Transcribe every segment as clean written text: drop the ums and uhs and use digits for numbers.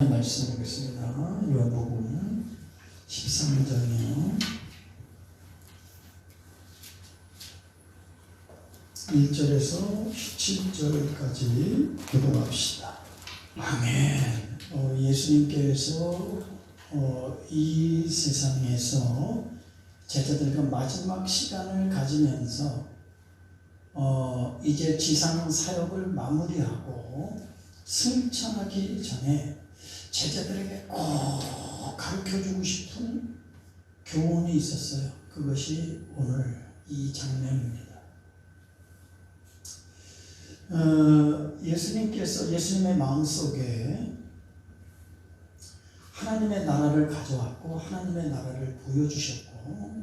말씀 보겠습니다. 요한복음 13장이요. 1절에서 17절까지 교독합시다. 아멘. 예수님께서 이 세상에서 제자들과 마지막 시간을 가지면서 이제 지상 사역을 마무리하고 승천하기 전에 제자들에게 꼭 가르쳐주고 싶은 교훈이 있었어요. 그것이 오늘 이 장면입니다. 예수님의 마음속에 하나님의 나라를 가져왔고 하나님의 나라를 보여주셨고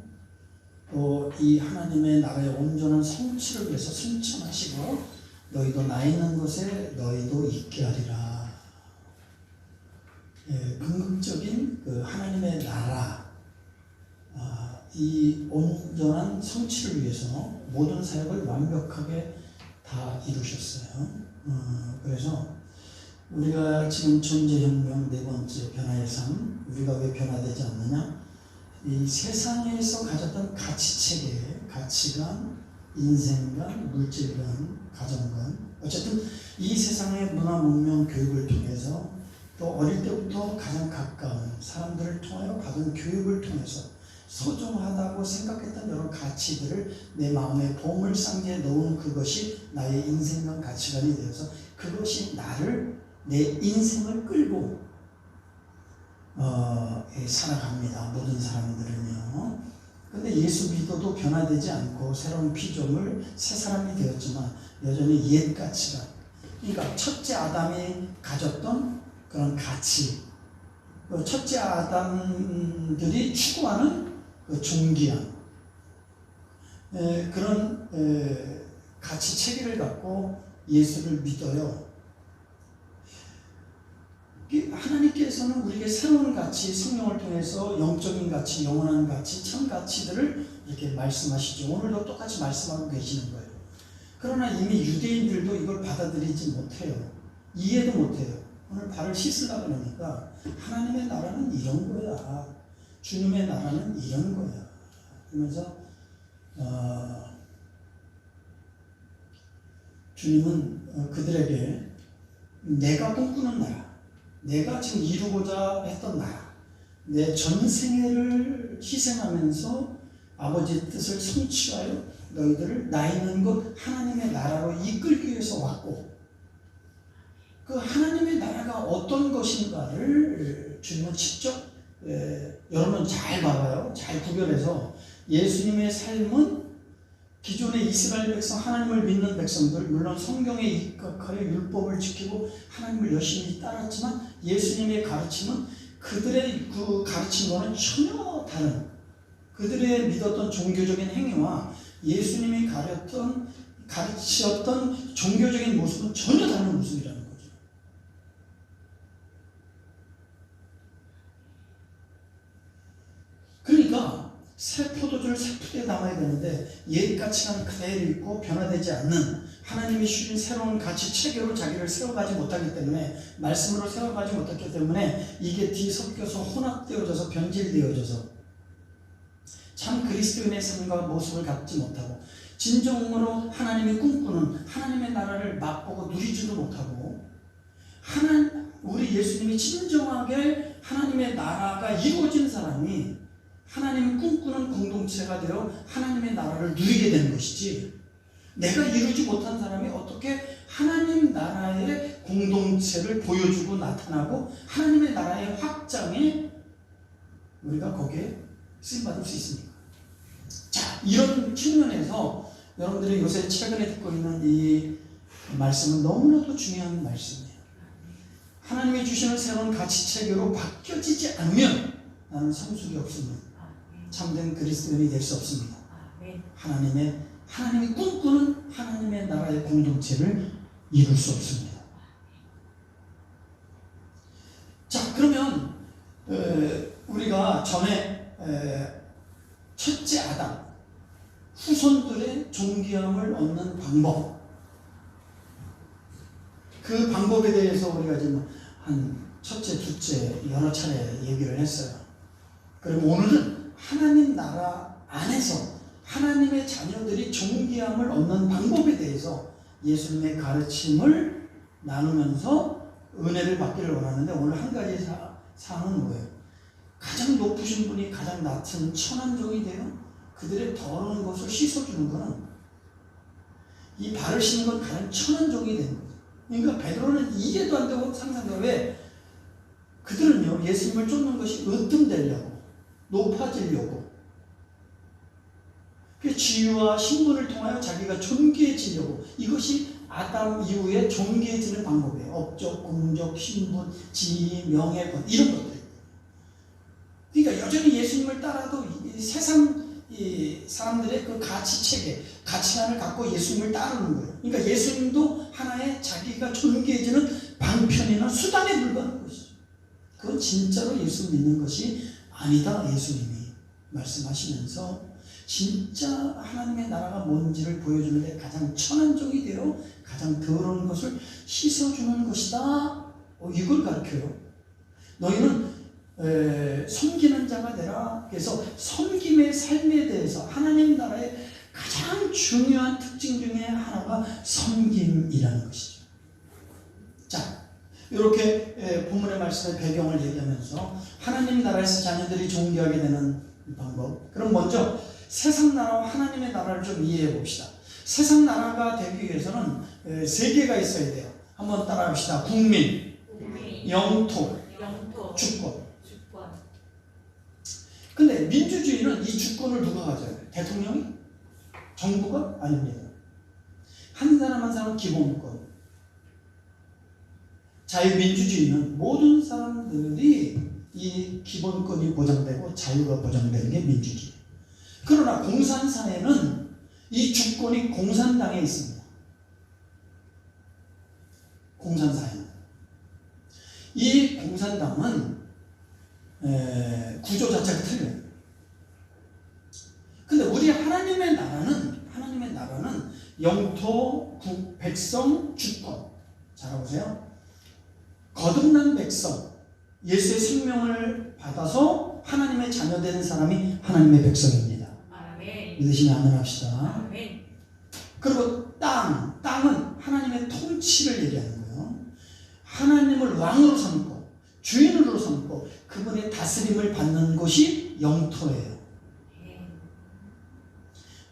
또 이 하나님의 나라의 온전한 성취를 위해서 승천하시고 너희도 나 있는 곳에 너희도 있게 하리라. 궁극적인 그 하나님의 나라, 이 온전한 성취를 위해서 모든 사역을 완벽하게 다 이루셨어요. 그래서 우리가 지금 존재혁명 네 번째 변화의 삶, 우리가 왜 변화되지 않느냐? 이 세상에서 가졌던 가치체계, 가치관, 인생관, 물질관, 가정관, 어쨌든 이 세상의 문화, 문명, 교육을 통해서 또 어릴 때부터 가장 가까운 사람들을 통하여 받은 교육을 통해서 소중하다고 생각했던 여러 가치들을 내 마음의 보물상자에 넣은 그것이 나의 인생관, 가치관이 되어서 그것이 내 인생을 끌고 살아갑니다. 모든 사람들은요. 근데 예수 믿어도 변화되지 않고 새로운 피조물, 새 사람이 되었지만 여전히 옛 가치관, 그러니까 첫째 아담이 가졌던 그런 가치, 첫째 아담들이 추구하는 그 존귀한 그런 가치 체계를 갖고 예수를 믿어요. 하나님께서는 우리에게 새로운 가치, 성령을 통해서 영적인 가치, 영원한 가치, 참 가치들을 이렇게 말씀하시죠. 오늘도 똑같이 말씀하고 계시는 거예요. 그러나 이미 유대인들도 이걸 받아들이지 못해요. 이해도 못해요. 오늘 발을 씻으려고 그러니까 하나님의 나라는 이런 거야. 주님의 나라는 이런 거야. 그러면서 주님은 그들에게 내가 꿈꾸는 나라, 내가 지금 이루고자 했던 나라, 내 전생애를 희생하면서 아버지의 뜻을 성취하여 너희들을 나 있는 곳 하나님의 나라로 이끌기 위해서 왔고, 그 하나님의 나라가 어떤 것인가를 주님은 직접 여러분 잘 봐봐요. 잘 구별해서 예수님의 삶은 기존의 이스라엘 백성, 하나님을 믿는 백성들, 물론 성경에 입각하여 율법을 지키고 하나님을 열심히 따랐지만 예수님의 가르침은 그들의 그 가르침과는 전혀 다른, 그들의 믿었던 종교적인 행위와 예수님이 가르치었던 종교적인 모습은 전혀 다른 모습이라는 거죠. 그러니까 새 포도주를 새 푸대에 담아야 되는데 옛 가치관 그대로 있고 변화되지 않는 하나님이 주신 새로운 가치 체계로 자기를 세워가지 못하기 때문에, 말씀으로 세워가지 못했기 때문에 이게 뒤섞여서 혼합되어져서 변질되어져서 참 그리스도인의 삶과 모습을 갖지 못하고 진정으로 하나님이 꿈꾸는 하나님의 나라를 맛보고 누리지도 못하고, 우리 예수님이 진정하게 하나님의 나라가 이루어진 사람이 하나님이 꿈꾸는 공동체가 되어 하나님의 나라를 누리게 되는 것이지, 내가 이루지 못한 사람이 어떻게 하나님 나라의 공동체를 보여주고 나타나고 하나님의 나라의 확장에 우리가 거기에 쓰임받을 수 있습니까? 자, 이런 측면에서 여러분들이 요새 최근에 듣고 있는 이 말씀은 너무나도 중요한 말씀이에요. 하나님이 주시는 새로운 가치체계로 바뀌어지지 않으면 나는 성숙이 없습니다. 참된 그리스도인이 될 수 없습니다. 하나님이 꿈꾸는 하나님의 나라의 공동체를 이룰 수 없습니다. 자, 그러면 우리가 전에 첫째 아담 후손들의 존귀함을 얻는 방법, 그 방법에 대해서 우리가 지금 한 첫째, 둘째 여러 차례 얘기를 했어요. 그리고 오늘은 하나님 나라 안에서 하나님의 자녀들이 존귀함을 얻는 방법에 대해서 예수님의 가르침을 나누면서 은혜를 받기를 원하는데, 오늘 한 가지 사항은 뭐예요? 가장 높으신 분이 가장 낮은 천한종이 되어 그들의 더러운 것을 씻어주는 것은, 이 발을 씻는 건 가장 천한종이 되는 거예요. 그러니까 베드로는 이해도 안 되고 상상도, 왜? 그들은요, 예수님을 쫓는 것이 으뜸되려고, 높아지려고, 그 지위와 신분을 통하여 자기가 존귀해지려고, 이것이 아담 이후에 존귀해지는 방법이에요. 업적, 공적, 신분, 지위, 명예권, 이런 것들. 그러니까 여전히 예수님을 따라도 이 세상 이 사람들의 그 가치체계, 가치관을 갖고 예수님을 따르는 거예요. 그러니까 예수님도 하나의 자기가 존귀해지는 방편이나 수단에 불과한 것이죠. 그건 진짜로 예수 믿는 것이 아니다, 예수님이 말씀하시면서 진짜 하나님의 나라가 뭔지를 보여주는데 가장 천한종이 되어 가장 더러운 것을 씻어주는 것이다. 이걸 가르쳐요. 너희는 섬기는 자가 되라. 그래서 섬김의 삶에 대해서 하나님 나라의 가장 중요한 특징 중에 하나가 섬김이라는 것이죠. 자, 이렇게 본문의 말씀의 배경을 얘기하면서 하나님 나라에서 자녀들이 존귀하게 되는 방법. 그럼 먼저 세상 나라와 하나님의 나라를 좀 이해해 봅시다. 세상 나라가 되기 위해서는 세 개가 있어야 돼요. 한번 따라합시다. 국민, 영토, 주권. 근데 민주주의는 이 주권을 누가 가져요? 대통령이? 정부가? 아닙니다. 한 사람 한 사람 기본권. 자유민주주의는 모든 사람들이 이 기본권이 보장되고 자유가 보장되는 게 민주주의. 그러나 공산사회는 이 주권이 공산당에 있습니다. 공산사회는. 이 공산당은 구조 자체가 틀려요. 근데 우리 하나님의 나라는 영토, 백성, 주권. 잘 보세요. 거듭난 백성, 예수의 생명을 받아서 하나님의 자녀 되는 사람이 하나님의 백성입니다. 아멘. 믿으시면 아멘 합시다. 아멘. 그리고 땅은 하나님의 통치를 얘기하는 거예요. 하나님을 왕으로 삼고 주인으로 삼고 그분의 다스림을 받는 것이 영토예요.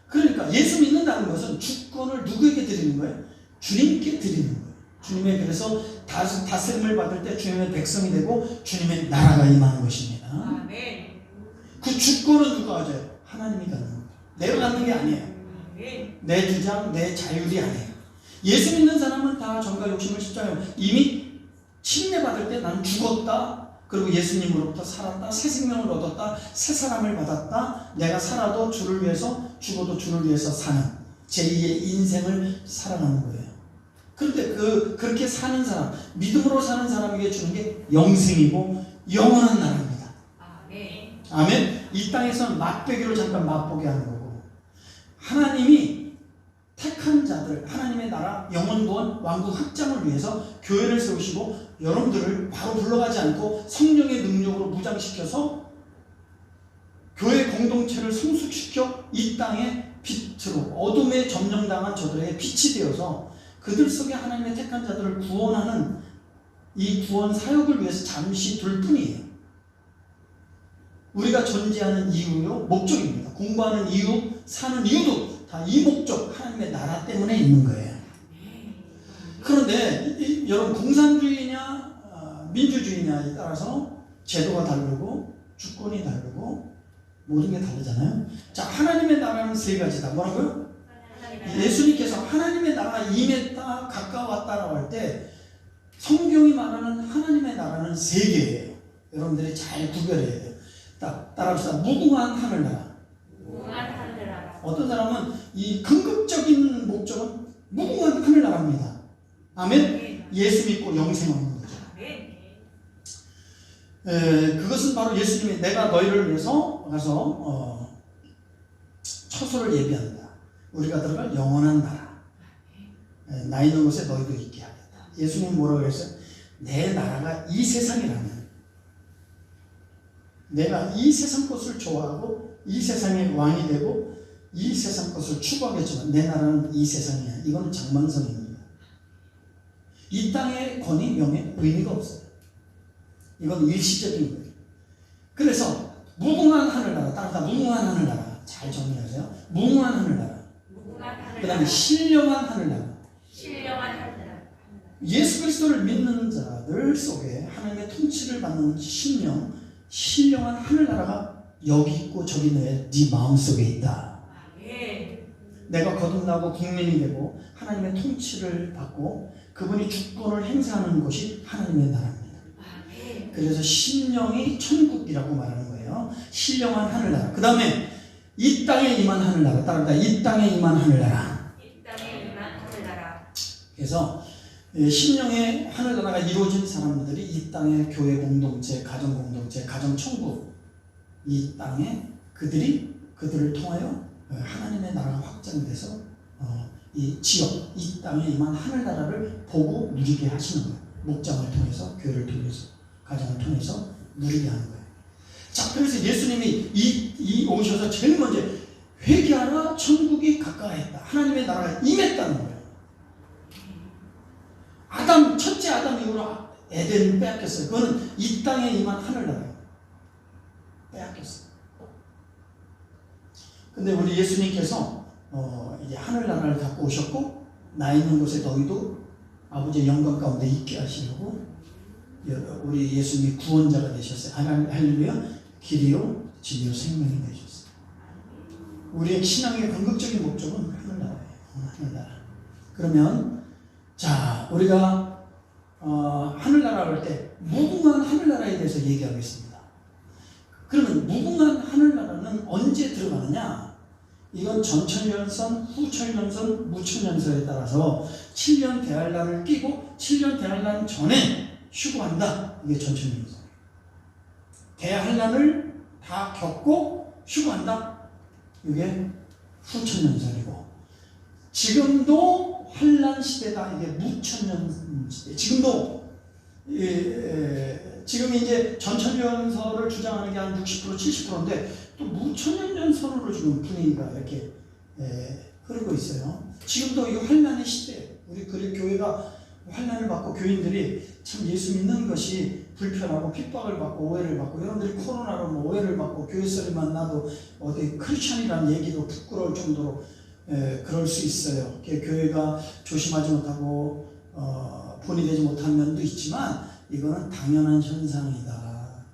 그러니까 예수 믿는다는 것은 주권을 누구에게 드리는 거예요? 주님께 드리는 거예요. 주님의, 그래서 다스림을 받을 때 주님의 백성이 되고 주님의 나라가 임하는 것입니다. 아멘. 그 주권은 누가 가져요? 하나님이 갖는 거예요. 내가 갖는 게 아니에요. 내 주장, 내 자율이 아니에요. 예수 믿는 사람은 다 정과 욕심을 십자가에 이미 침례받을 때 나는 죽었다. 그리고 예수님으로부터 살았다. 새 생명을 얻었다. 새 사람을 받았다. 내가 살아도 주를 위해서, 죽어도 주를 위해서 사는 제2의 인생을 살아가는 거예요. 그런데 그렇게 사는 사람, 믿음으로 사는 사람에게 주는 게 영생이고 영원한 나라입니다. 아멘. 아멘. 이 땅에서는 맛배기로 잠깐 맛보게 하는 거고, 하나님이 택한 자들, 하나님의 나라 영원구원 왕국 확장을 위해서 교회를 세우시고 여러분들을 바로 불러가지 않고 성령의 능력으로 무장시켜서 교회 공동체를 성숙시켜 이 땅의 빛으로, 어둠에 점령당한 저들에게 빛이 되어서 그들 속에 하나님의 택한 자들을 구원하는 이 구원 사역을 위해서 잠시 둘 뿐이에요. 우리가 존재하는 이유요, 목적입니다. 공부하는 이유, 사는 이유도 다 이 목적, 하나님의 나라 때문에 있는 거예요. 그런데 여러분, 공산주의냐 민주주의냐에 따라서 제도가 다르고 주권이 다르고 모든 게 다르잖아요. 자, 하나님의 나라는 세 가지다. 뭐라고요? 예수님께서 하나님의 나라가 임했다, 가까웠다라고 할 때 성경이 말하는 하나님의 나라는 세 개예요. 여러분들이 잘 구별해야 돼요. 따라합시다. 무궁한 하늘나라. 어떤 사람은 이 궁극적인 목적은 무궁한 하늘나라입니다. 아멘. 예수 믿고 영생 얻는 거죠. 그것은 바로 예수님이 내가 너희를 위해서 가서 처소를 예비한다. 우리가 들어갈 영원한 나라. 나 있는 곳에 너희도 있게 하겠다. 예수님 뭐라고 했어요? 내 나라가 이 세상이라면, 내가 이 세상 것을 좋아하고 이 세상의 왕이 되고 이 세상 것을 추구하겠지만 내 나라는 이 세상이야. 이건 장망성입니다. 이 땅의 권위, 명예, 의미가 없어요. 이건 일시적인 거예요. 그래서 무궁한 하늘나라, 따라다 무궁한 하늘나라. 잘 정리하세요. 무궁한 하늘나라. 그 다음에 신령한 하늘나라. 예수 그리스도를 믿는 자들 속에 하나님의 통치를 받는 신령한 하늘나라가 여기 있고 저기 네 마음속에 있다. 내가 거듭나고 국민이 되고 하나님의 통치를 받고 그분이 주권을 행사하는 곳이 하나님의 나라입니다. 그래서 신령이 천국이라고 말하는 거예요. 신령한 하늘나라. 그 다음에 이 땅에 임한 하늘나라. 따라합니다. 이 땅에 임한 하늘나라. 그래서 신령의 하늘나라가 이루어진 사람들이 이 땅의 교회 공동체, 가정 공동체, 가정 천국, 이 땅에 그들을 통하여 하나님의 나라가 확장돼서 이 지역, 이 땅에 임한 하늘나라를 보고 누리게 하시는 거예요. 목장을 통해서, 교회를 통해서, 가정을 통해서 누리게 하는 거예요. 자, 그래서 예수님이 이 오셔서 제일 먼저 회개하라, 천국이 가까이했다. 하나님의 나라가 임했다는 거예요. 첫째 아담 이후로 에덴을 빼앗겼어요. 그거는 이 땅에 임한 하늘나라예요. 빼앗겼어요. 근데 우리 예수님께서 이제 하늘나라를 갖고 오셨고, 나 있는 곳에 너희도 아버지의 영광 가운데 있게 하시려고 우리 예수님이 구원자가 되셨어요. 할렐루야. 길이요 진리요 생명이 되셨어요. 우리의 신앙의 궁극적인 목적은 하늘나라예요. 하늘나라. 그러면 자, 우리가 하늘나라를 할 때 무궁한 하늘나라에 대해서 얘기하겠습니다. 그러면 무궁한 하늘나라는 언제 들어가느냐? 이건 전천년선, 후천년선, 무천년선에 따라서 7년 대환란을 끼고 7년 대환란 전에 휴거한다. 이게 전천년선. 대환란을 다 겪고 휴거한다. 이게 후천년선이고, 지금도 환란 시대다. 이게 무천년 시대. 지금도 지금 이제 전천년설을 주장하는 게 한 60% 70%인데 또 무천년전선으로 지금 분위기가 이렇게 흐르고 있어요. 지금도 이 환란의 시대, 우리 교회가 환란을 받고 교인들이 참 예수 믿는 것이 불편하고 핍박을 받고 오해를 받고, 여러분들이 코로나로 뭐 오해를 받고 교회 소리만 나도 어디 크리스천이라는 얘기도 부끄러울 정도로 그럴 수 있어요. 교회가 조심하지 못하고 본이 되지 못한 면도 있지만 이거는 당연한 현상이다.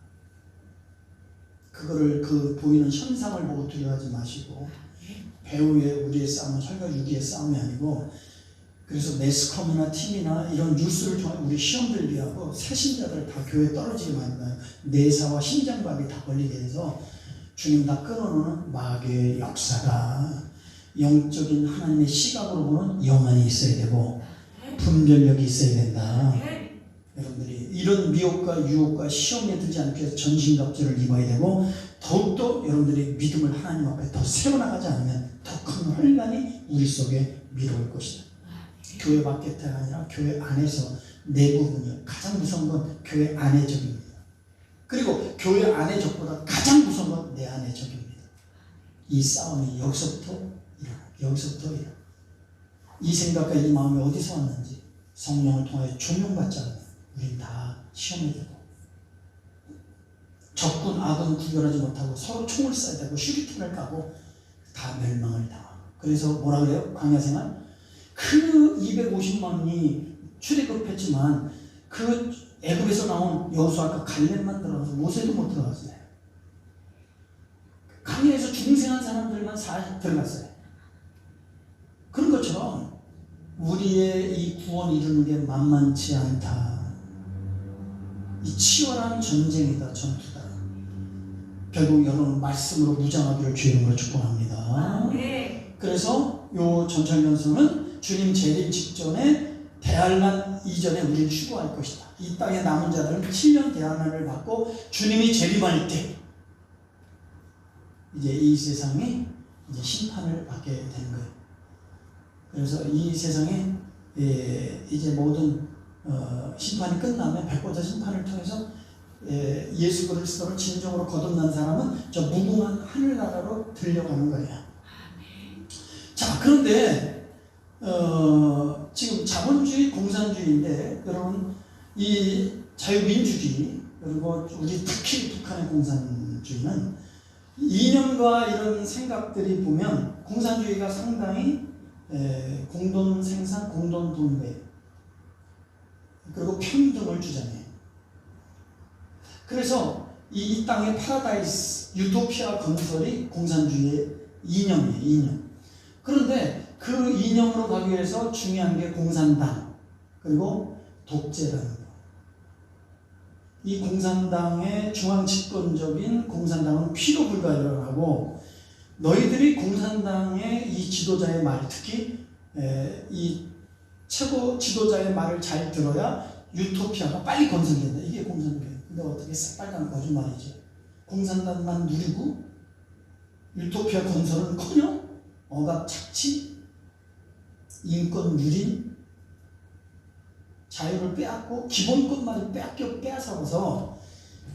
그거를 보이는 현상을 보고 두려워하지 마시고, 배우의 우리의 싸움은 혈과 육의 싸움이 아니고, 그래서 매스컴이나 TV나 이런 뉴스를 통해 우리 시험 들게 하고 새신자들 다 교회에 떨어지게 만들어요. 뇌사와 심장박이 다 걸리게 해서 주님 다 끊어놓는 마귀의 역사다. 영적인 하나님의 시각으로 보는 영안이 있어야 되고 분별력이 있어야 된다. 여러분들이 이런 미혹과 유혹과 시험에 들지 않기 위해서 전신갑주를 입어야 되고, 더욱더 여러분들이 믿음을 하나님 앞에 더 세워나가지 않으면 더 큰 환란이 우리 속에 밀어올 것이다. 교회 밖에 아니라 교회 안에서 내부분이요. 가장 무서운 건 교회 안의 적입니다. 그리고 교회 안의 적보다 가장 무서운 건 내 안의 적입니다. 이 싸움이 여기서부터 일어나. 이 생각과 이 마음이 어디서 왔는지 성령을 통해 조명받지 않으면 우린 다 시험이 되고, 적군 악은 구별하지 못하고 서로 총을 쏴야 되고 슈리탄을 까고 다 멸망을 당하고. 그래서 뭐라 그래요? 광야생활 그 250만이 출애굽했지만 그 애굽에서 나온 여호수아가 갈렙만 들어가서 모세도 못 들어갔어요. 광야에서 중생한 사람들만 들어갔어요. 그런 것처럼 우리의 이 구원 이루는 게 만만치 않다. 이 치열한 전쟁이다, 전투다. 결국 여러분 말씀으로 무장하기를 주의 이름으로 축복합니다. 그래서 요 전천년선은 주님 재림 직전에 대환란 이전에 우리를 휴거할 것이다. 이 땅에 남은 자들은 7년 대환란을 받고 주님이 재림할 때 이제 이 세상이 이제 심판을 받게 되는 거예요. 그래서 이 세상에 이제 모든 심판이 끝나면 백보자 심판을 통해서 예수 그리스도를 진정으로 거듭난 사람은 저 무궁한 하늘나라로 들려가는 거예요. 자, 그런데 지금 자본주의, 공산주의인데 여러분 이 자유민주주의 그리고 우리 특히 북한의 공산주의는 이념과 이런 생각들이 보면 공산주의가 상당히 공동 생산, 공동 분배 그리고 평등을 주장해요. 그래서 이 땅의 파라다이스, 유토피아 건설이 공산주의의 이념이에요. 이념. 그런데 그 이념으로 가기 위해서 중요한 게 공산당 그리고 독재라는 거. 이 공산당의 중앙 집권적인 공산당은 피로 불가결하고 너희들이 공산당의 이 지도자의 말, 특히 이 최고 지도자의 말을 잘 들어야 유토피아가 빨리 건설된다. 이게 공산주의. 근데 어떻게 새빨간 거짓말이죠. 공산당만 누리고 유토피아 건설은커녕 억압 착취, 인권 유린, 자유를 빼앗고 기본권만 빼앗아서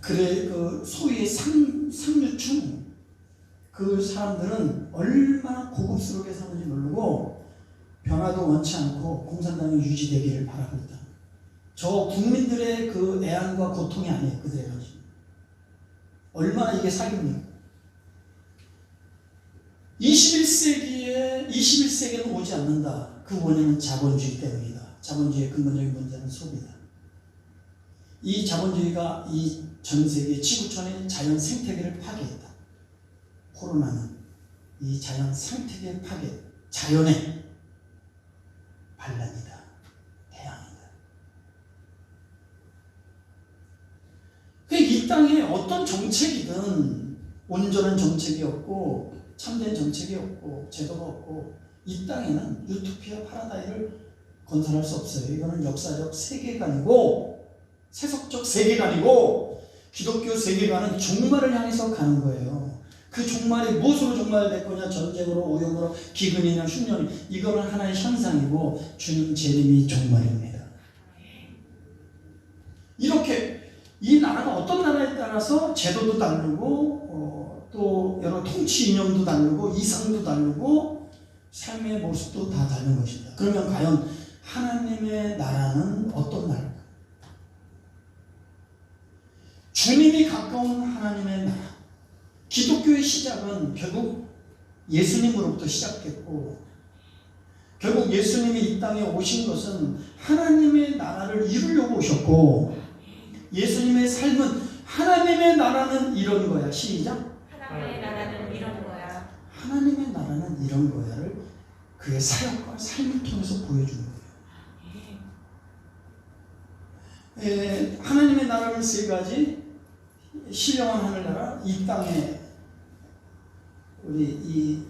그래 그 소위의 상류층 그 사람들은 얼마나 고급스럽게 사는지 모르고 변화도 원치 않고 공산당이 유지되기를 바라고 있다. 저 국민들의 그 애환과 고통이 아니에요. 그들의 가지고 얼마나 이게 사기입니까? 21세기에는 오지 않는다. 그 원인은 자본주의 때문이다. 자본주의의 근본적인 문제는 소비다. 이 자본주의가 이 전 세계 지구촌의 자연 생태계를 파괴했다. 코로나는 이 자연 생태계 파괴, 자연의 반란이다. 태양이다. 이 땅에 어떤 정책이든 온전한 정책이 없고 참된 정책이 없고 제도가 없고 이 땅에는 유토피아 파라다이를 건설할 수 없어요. 이거는 역사적 세계관이고 세속적 세계관이고 기독교 세계관은 종말을 향해서 가는 거예요. 그 종말이 무엇으로 종말될 거냐? 전쟁으로, 오염으로, 기근이냐, 흉년이. 이거는 하나의 현상이고 주님 재림이 종말입니다. 이렇게 이 나라가 어떤 나라에 따라서 제도도 다르고 또 여러 통치 이념도 다르고 이상도 다르고 삶의 모습도 다 다른 것입니다. 그러면 과연 하나님의 나라는 어떤 나라일까? 주님이 가까운 하나님의 나라. 기독교의 시작은 결국 예수님으로부터 시작됐고 결국 예수님이 이 땅에 오신 것은 하나님의 나라를 이루려고 오셨고 예수님의 삶은 하나님의 나라는 이런 거야. 시작. 하나님의 나라는 이런 거야. 하나님의 나라는 이런 거야를 그의 사역과 삶을 통해서 보여주는 거예요. 하나님의 나라는 세 가지. 신령한 하늘나라, 이 땅에 우리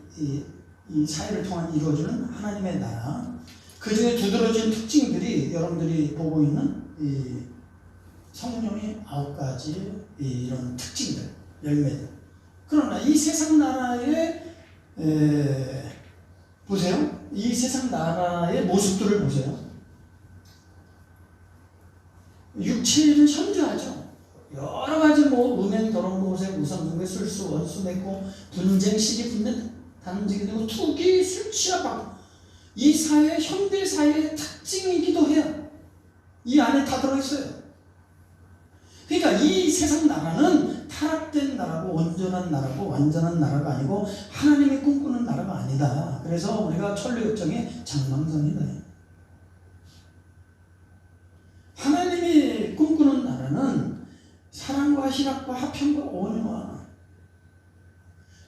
이 사회를 통한 이루어지는 하나님의 나라. 그 중에 두드러진 특징들이 여러분들이 보고 있는 이 성령의 9가지 이런 특징들, 열매들. 그러나 이 세상 나라의 보세요. 이 세상 나라의 모습들을 보세요. 육체는 현저하죠. 여러 가지 음행, 더러운 곳에 우상, 공개, 술수, 원수, 맺고 분쟁, 시기, 분쟁, 단지게 되고 투기, 술 취하, 방. 이 사회, 현대 사회의 특징이기도 해요. 이 안에 다 들어있어요. 그러니까 이 세상 나라는 타락된 나라고 온전한 나라고 완전한 나라가 아니고 하나님이 꿈꾸는 나라가 아니다. 그래서 우리가 천류역정의 장망성이다. 하나님이 꿈꾸는 나라는 사랑과 희락과 화평과 온유와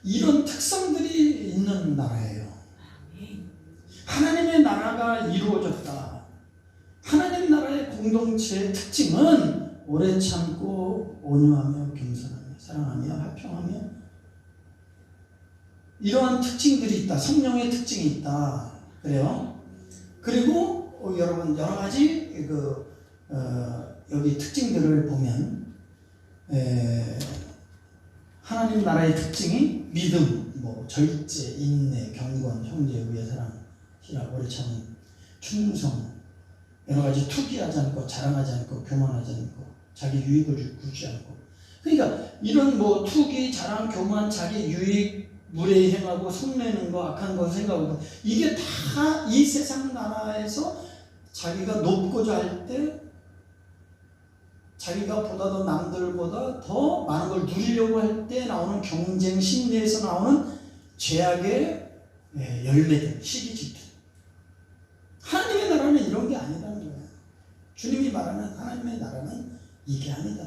이런 특성들이 있는 나라예요. 하나님의 나라가 이루어졌다. 하나님 나라의 공동체의 특징은 오래 참고 온유하며 겸손하며 사랑하며 화평하며 이러한 특징들이 있다. 성령의 특징이 있다. 그래요. 그리고 여러분 여러 가지 여기 특징들을 보면 하나님 나라의 특징이 믿음, 절제, 인내, 경건, 형제, 의의 사랑, 희락, 오래 참음, 충성, 여러 가지 투기하지 않고 자랑하지 않고 교만하지 않고 자기 유익을 구지 않고 그러니까 이런 뭐 투기, 자랑, 교만, 자기 유익, 무례히 행하고 성내는 거, 악한 거 생각하고 이게 다 이 세상 나라에서 자기가 높고자 할 때 자기가 보다 더 남들보다 더 많은 걸 누리려고 할 때 나오는 경쟁 심리에서 나오는 죄악의 열매들, 시기질투. 하나님의 나라는 이런 게 아니라는 거예요. 주님이 말하는 하나님의 나라는 이게 아니다.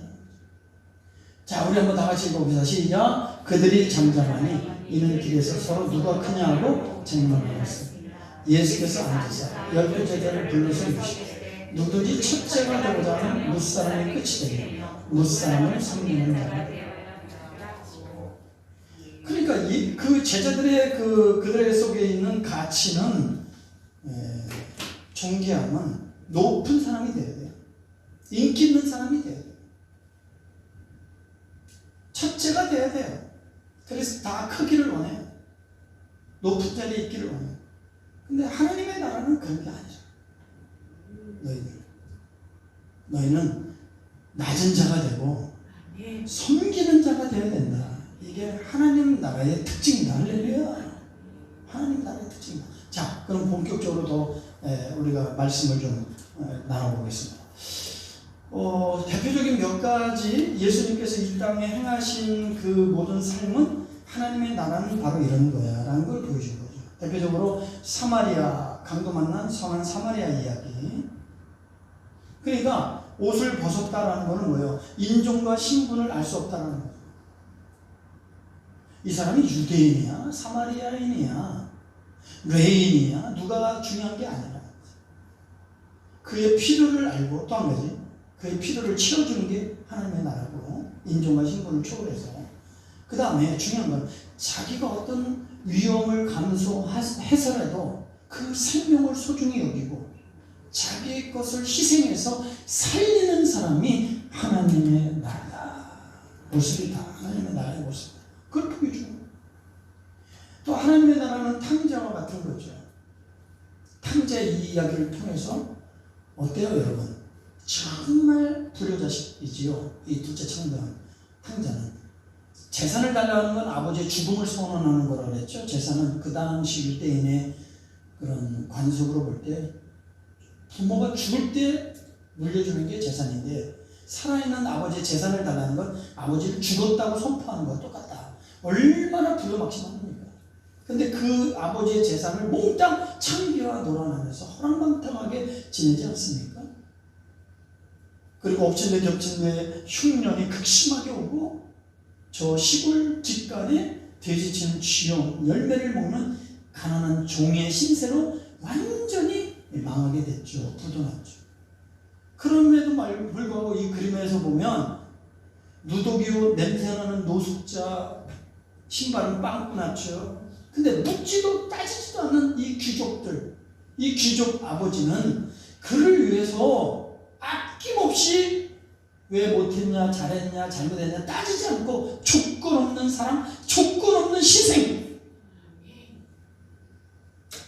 자, 우리 한번 다 같이 읽어봅시다. 시작. 그들이 잠잠하니 이는 길에서 서로 누가 크냐 하고 쟁론하였어요. 예수께서 앉으사 12 제자를 불러서 이르시되 누구든지 첫째가 되고자 하는 무사람이 끝이 되니 무사람을 섬기는 자라. 그러니까 그 제자들의 그들 속에 있는 가치는 존귀함은 높은 사람이 되어야 돼요. 인기 있는 사람이 되어야 돼요. 첫째가 돼야 돼요. 그래서 다 크기를 원해요. 높은 자리에 있기를 원해요. 근데 하나님의 나라는 그런 게 아니죠. 너희는 낮은 자가 되고 섬기는 자가 되어야 된다. 이게 하나님 나라의 특징이다. 할렐루야. 하나님 나라의 특징이다. 자, 그럼 본격적으로 더 우리가 말씀을 좀 나눠보겠습니다. 대표적인 몇 가지 예수님께서 이 땅에 행하신 그 모든 삶은 하나님의 나라는 바로 이런 거야 라는 걸 보여준 거죠. 대표적으로 사마리아, 강도 만난 성한 사마리아 이야기. 그러니까 옷을 벗었다라는 거는 뭐예요? 인종과 신분을 알 수 없다라는 거예요. 이 사람이 유대인이야? 사마리아인이야? 레인이야? 누가 중요한 게 아니라 그의 필요를 알고 또 한 가지 그의 필요를 채워주는 게 하나님의 나라고 인종과 신분을 초월해서 그 다음에 중요한 건 자기가 어떤 위험을 감수해서라도 그 생명을 소중히 여기고 자기의 것을 희생해서 살리는 사람이 하나님의 나라다. 모습이다. 하나님의 나라의 모습. 그걸 보여주는 거예요. 또 하나님의 나라는 탕자와 같은 거죠. 탕자 이 이야기를 통해서 어때요 여러분? 정말 불효자식이지요. 이 둘째 창조한 탕자는 재산을 달라는 건 아버지의 죽음을 선언하는 거라고 했죠. 재산은 그 당시 유대인의 그런 관습으로 볼 때 부모가 죽을 때 물려주는 게 재산인데 살아있는 아버지의 재산을 달라는 건 아버지를 죽었다고 선포하는 거와 똑같다. 얼마나 불효막심합니까? 근데 그 아버지의 재산을 몽땅 창기와 놀아나면서 허랑방탕하게 지내지 않습니까? 그리고 엎친 데 겹친 데 흉년이 극심하게 오고 저 시골 뒷간에 돼지치는 쥐용 열매를 먹는 가난한 종의 신세로 완전히 망하게 됐죠. 부도났죠. 그럼에도 불구하고 이 그림에서 보면 누더기로 냄새나는 노숙자 신발은 빵꾸 났죠. 근데 묻지도 따지지도 않는 이 귀족들, 이 귀족 아버지는 그를 위해서 아낌없이 왜 못했냐, 잘했냐, 잘못했냐 따지지 않고 조건 없는 사랑, 조건 없는 희생.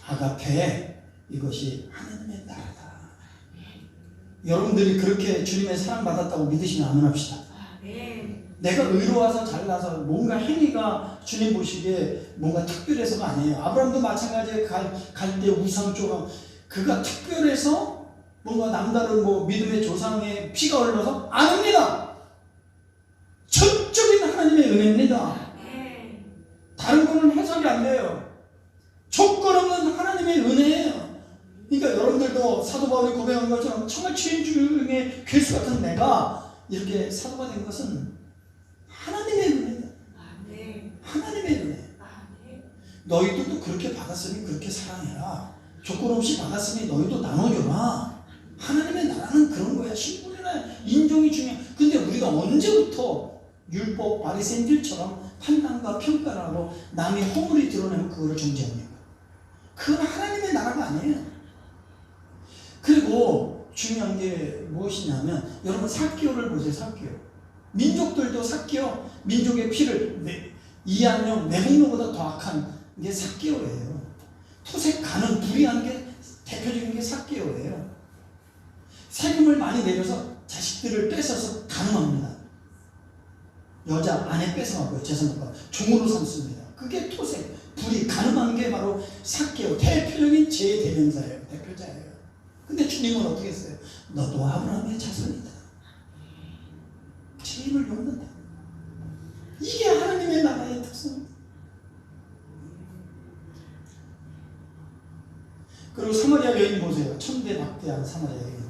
아가페, 이것이 하나님의 나라다. 여러분들이 그렇게 주님의 사랑받았다고 믿으시면 아멘합시다. 내가 의로워서 잘나서 뭔가 행위가 주님 보시기에 뭔가 특별해서가 아니에요. 아브라함도 마찬가지에 갈 때 우상 조각 그가 특별해서 뭔가 남다른 뭐 믿음의 조상의 피가 흘러서 아닙니다. 전적인 하나님의 은혜입니다. 다른 거는 해석이 안 돼요. 조건 없는 하나님의 은혜예요. 그러니까 여러분들도 사도 바울이 고백한 것처럼 정말 죄인 중에 괴수 같은 내가 이렇게 사도가 된 것은 하나님의 은혜다. 하나님의 은혜. 너희들도 그렇게 받았으니 그렇게 사랑해라. 조건 없이 받았으니 너희도 나눠줘라. 하나님의 나라는 그런 거야. 신분이나 인종이 중요해. 근데 우리가 언제부터 율법 바리새인들처럼 판단과 평가를 하고 남이 허물이 드러내면 그거를 정죄합니까? 그건 하나님의 나라가 아니에요. 그리고 중요한 게 무엇이냐면 여러분 삭개오를 보세요. 삭개오. 민족들도 삭개오 민족의 피를 이한영 내국노보다 더 악한 게 삭개오예요. 토색 가는 불의한 게 대표적인 게 삭개오예요. 세금을 많이 내려서 자식들을 뺏어서 가늠합니다. 여자 아내 뺏어가고요. 재산과 종으로 삼습니다. 그게 토색, 불이 가늠한 게 바로 삭개오, 대표적인 제 대명사예요. 대표자예요. 근데 주님은 어떻게 했어요? 너도 아브라함의 자손이다. 죄인을 용납한다. 이게 하나님의 나라의 특성입니다. 그리고 사마리아 여인 보세요. 천대박대한 사마리아 여인.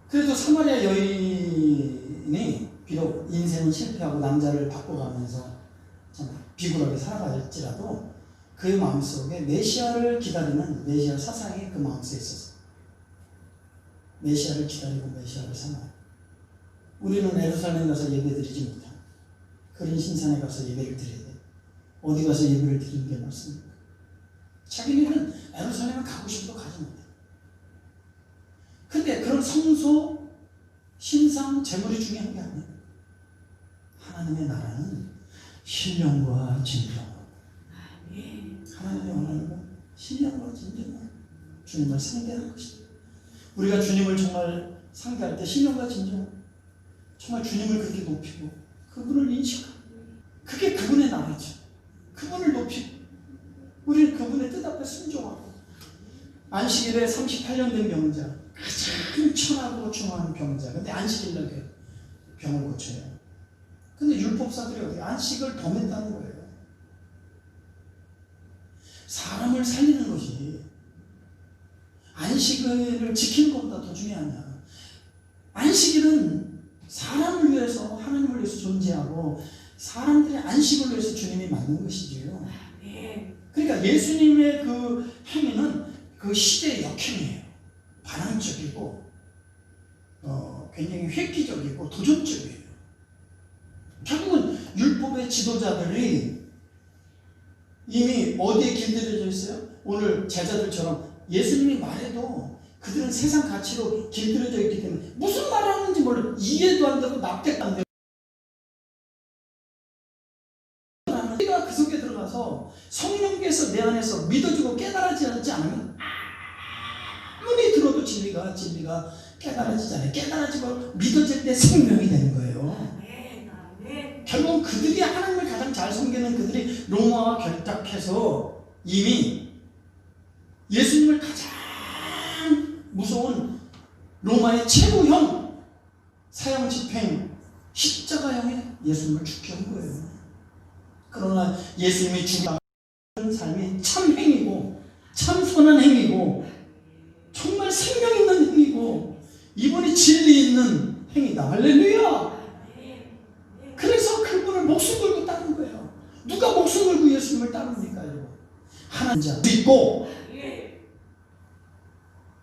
그래도 사마리아 여인이 비록 인생은 실패하고 남자를 바꿔가면서 참 비굴하게 살아갈지라도 그의 마음속에 메시아를 기다리는 메시아 사상이 그 마음속에 있었어요. 메시아를 기다리고 메시아를 사랑해요. 우리는 예루살렘에 가서 예배드리지 못하고 그린 신산에 가서 예배를 드려야 돼요. 어디 가서 예배를 드리는 게 맞습니까? 자기네는 예루살렘에 가고 싶어도 가지 못해요. 근데 그런 성소, 신상, 재물이 중요한 게 아니에요. 하나님의 나라는 신령과 진정. 하나님의 원하는 건 신령과 진정과 주님을 상대하는 것이다. 우리가 주님을 정말 상대할 때 신령과 진정, 정말 주님을 그렇게 높이고 그분을 인식하고 그게 그분의 나라죠. 그분을 높이고 우리는 그분의 뜻 앞에 순종하고 안식일에 38년 된 병자, 가장 끈천하고 중요한 병자. 근데 안식일 날 병을 고쳐요. 근데 율법사들이 어떻게 안식을 범했다는 거예요. 사람을 살리는 것이 안식일을 지키는 것보다 더 중요하냐. 안식일은 사람을 위해서, 하나님을 위해서 존재하고 사람들의 안식을 위해서 주님이 만든 것이지요. 그러니까 예수님의 그 행위는 그 시대의 역행이에요. 반항적이고 굉장히 획기적이고 도전적이에요. 결국은 율법의 지도자들이 이미 어디에 길들여져 있어요? 오늘 제자들처럼 예수님이 말해도 그들은 세상 가치로 길들여져 있기 때문에 무슨 말을 하는지 몰라요. 이해도 안 되고 납득도 안 되고 우리가 그 속에 들어가서 성령께서 내 안에서 믿어지고 깨달아지지 않으면 아무리 들어도 진리가 깨달아지잖아요. 깨달아지고 믿어질 때 생명이 되는 거예요. 결국 그들이 하나님을 가장 잘 섬기는 그들이 로마와 결탁해서 이미 예수님을 가장 무서운 로마의 최고형 사형 집행 십자가형에 예수님을 죽게 한 거예요. 그러나 예수님이 죽은 삶이 참 행위고 참 선한 행위고 정말 생명 있는 행위고 이분이 진리 있는 행위다. 할렐루야. 그래서 그분을 목숨 걸고 따른 거예요. 누가 목숨 걸고 예수님을 따릅니까, 여러분? 하나님 자 믿고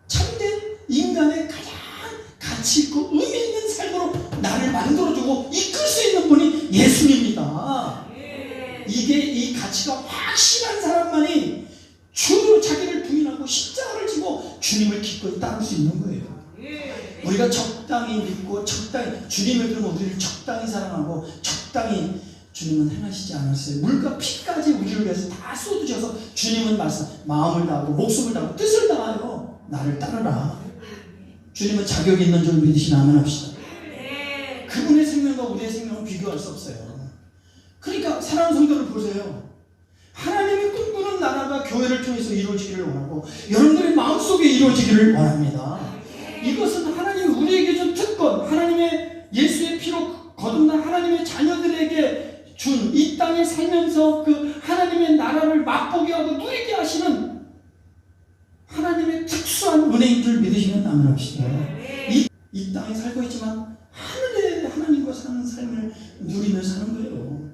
참된 인간의 가장 가치 있고 의미 있는 삶으로 나를 만들어주고 이끌 수 있는 분이 예수님이다. 이게 이 가치가 확실한 사람만이 주로 자기를 부인하고 십자가를 지고 주님을 기꺼이 따를 수 있는 거예요. 우리가 적당히 믿고 적당히 주님을 그러면 우리를 적당히 사랑하고 적당히 주님은 행하시지 않았어요. 물과 피까지 우리를 위해서 다 쏟으셔서 주님은 말씀 마음을 다하고 목숨을 다하고 뜻을 다하여 나를 따르라. 주님은 자격 있는 줄 믿으시나 아멘 합시다. 그분의 생명과 우리의 생명은 비교할 수 없어요. 그러니까 사랑하는 성도를 보세요. 하나님이 꿈꾸는 나라가 교회를 통해서 이루어지기를 원하고 여러분들의 마음속에 이루어지기를 원합니다. 이것은 하나님이 우리에게 준 특권, 하나님의 예수의 피로 거듭난 하나님의 자녀들에게 준 이 땅에 살면서 그 하나님의 나라를 맛보게 하고 누리게 하시는 하나님의 특수한 은혜인 줄 믿으시면 아멘 합시다. 이 땅에 살고 있지만 하늘에 하나님과 사는 삶을 누리며 사는 거예요.